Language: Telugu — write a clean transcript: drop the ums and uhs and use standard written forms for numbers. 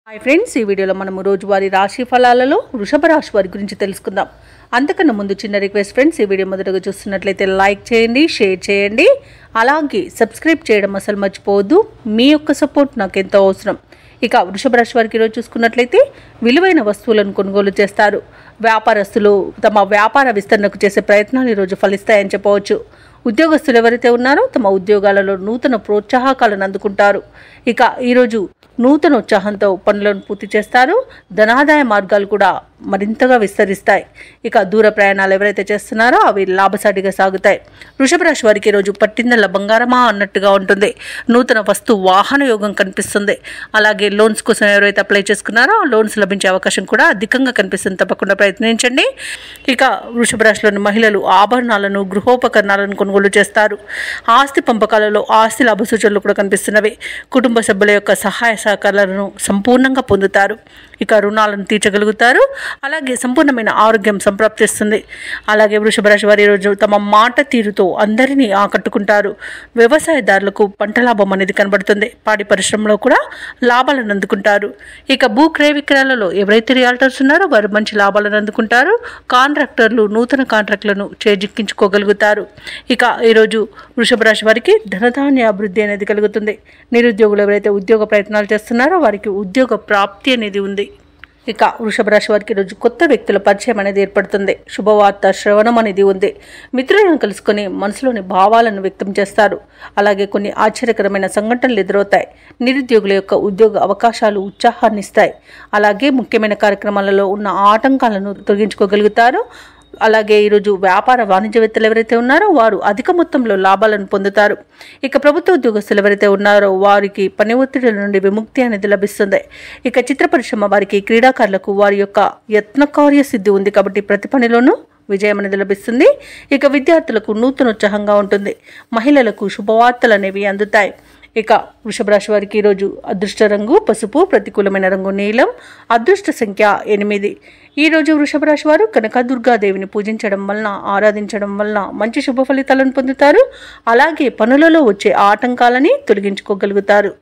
హాయ్ ఫ్రెండ్స్, ఈ వీడియోలో మనము రోజువారీ రాశి ఫలాలలో వృషభ రాశి వారి గురించి తెలుసుకుందాం. అంతకన్నా ముందు చిన్న రిక్వెస్ట్ ఫ్రెండ్స్, ఈ వీడియో మొదటగా చూస్తున్నట్లయితే లైక్ చేయండి, షేర్ చేయండి, అలాగే సబ్స్క్రైబ్ చేయడం అసలు మర్చిపోవద్దు. మీ యొక్క సపోర్ట్ నాకు ఎంతో అవసరం. ఇక వృషభ రాశి వారికి ఈరోజు చూసుకున్నట్లయితే విలువైన వస్తువులను కొనుగోలు చేస్తారు. వ్యాపారస్తులు తమ వ్యాపార విస్తరణకు చేసే ప్రయత్నాలు ఈరోజు ఫలిస్తాయని చెప్పవచ్చు. ఉద్యోగస్తులు ఎవరైతే ఉన్నారో తమ ఉద్యోగాలలో నూతన ప్రోత్సాహకాలను అందుకుంటారు. ఇక ఈరోజు నూతన ఉత్సాహంతో పనులను పూర్తి చేస్తారు. ధనాదాయ మార్గాలు కూడా మరింతగా విస్తరిస్తాయి. ఇక దూర ప్రయాణాలు ఎవరైతే చేస్తున్నారో అవి లాభసాటిగా సాగుతాయి. వృషభ రాశి వారికి ఈరోజు పట్టిందల్ల బంగారమా అన్నట్టుగా ఉంటుంది. నూతన వస్తు వాహన యోగం కనిపిస్తుంది. అలాగే లోన్స్ కోసం ఎవరైతే అప్లై చేసుకున్నారో లోన్స్ లభించే అవకాశం కూడా అధికంగా కనిపిస్తుంది. తప్పకుండా ప్రయత్నించండి. ఇక వృషభ రాశిలోని మహిళలు ఆభరణాలను, గృహోపకరణాలను కొనుగోలు చేస్తారు. ఆస్తి పంపకాలలో ఆస్తి లాభ సూచనలు కూడా కనిపిస్తున్నవి. కుటుంబ సభ్యుల యొక్క సహాయ సహకారాలను సంపూర్ణంగా పొందుతారు. ఇక రుణాలను తీర్చగలుగుతారు. అలాగే సంపూర్ణమైన ఆరోగ్యం సంప్రాప్తిస్తుంది. అలాగే వృషభ రాశి వారి రోజు తమ మాట తీరుతో అందరినీ ఆకట్టుకుంటారు. వ్యవసాయదారులకు పంట లాభం అనేది కనబడుతుంది. పాడి పరిశ్రమలో కూడా లాభాలను అందుకుంటారు. ఇక భూ క్రయ విక్రయాలలో ఎవరైతే రియాల్టర్స్ ఉన్నారో వారు మంచి లాభాలను అందుకుంటారు. కాంట్రాక్టర్లు నూతన కాంట్రాక్టులను చేజిక్కించుకోగలుగుతారు. ఇక ఈరోజు వృషభ రాశి వారికి ధనధాన్య అభివృద్ధి అనేది కలుగుతుంది. నిరుద్యోగులు ఎవరైతే ఉద్యోగ ప్రయత్నాలు చేస్తున్నారో వారికి ఉద్యోగ ప్రాప్తి అనేది ఉంది. ఇక వృషభ రాశి వారికి ఈరోజు కొత్త వ్యక్తుల పరిచయం అనేది ఏర్పడుతుంది. శుభవార్త శ్రవణం అనేది ఉంది. మిత్రులను కలుసుకొని మనసులోని భావాలను వ్యక్తం చేస్తారు. అలాగే కొన్ని ఆశ్చర్యకరమైన సంఘటనలు ఎదురవుతాయి. నిరుద్యోగుల యొక్క ఉద్యోగ అవకాశాలు ఉత్సాహాన్ని ఇస్తాయి. అలాగే ముఖ్యమైన కార్యక్రమాలలో ఉన్న ఆటంకాలను తొలగించుకోగలుగుతారు. అలాగే ఈరోజు వ్యాపార వాణిజ్యవేత్తలు ఎవరైతే ఉన్నారో వారు అధిక మొత్తంలో లాభాలను పొందుతారు. ఇక ప్రభుత్వ ఉద్యోగస్తులు ఎవరైతే ఉన్నారో వారికి పని ఒత్తిడిల నుండి విముక్తి అనేది లభిస్తుంది. ఇక చిత్ర పరిశ్రమ వారికి, క్రీడాకారులకు వారి యొక్క యత్నకార్య సిద్ధి ఉంది కాబట్టి ప్రతి పనిలోనూ విజయం అనేది లభిస్తుంది. ఇక విద్యార్థులకు నూతన ఉత్సాహంగా ఉంటుంది. మహిళలకు శుభవార్తలు అనేవి అందుతాయి. ఇక వృషభ రాశి వారికి ఈరోజు అదృష్ట రంగు పసుపు, ప్రతికూలమైన రంగు నీలం, అదృష్ట సంఖ్య 8. ఈరోజు వృషభ రాశి వారు కనకదుర్గాదేవిని పూజించడం వలన, ఆరాధించడం వలన మంచి శుభ ఫలితాలను పొందుతారు. అలాగే పనులలో వచ్చే ఆటంకాలని తొలగించుకోగలుగుతారు.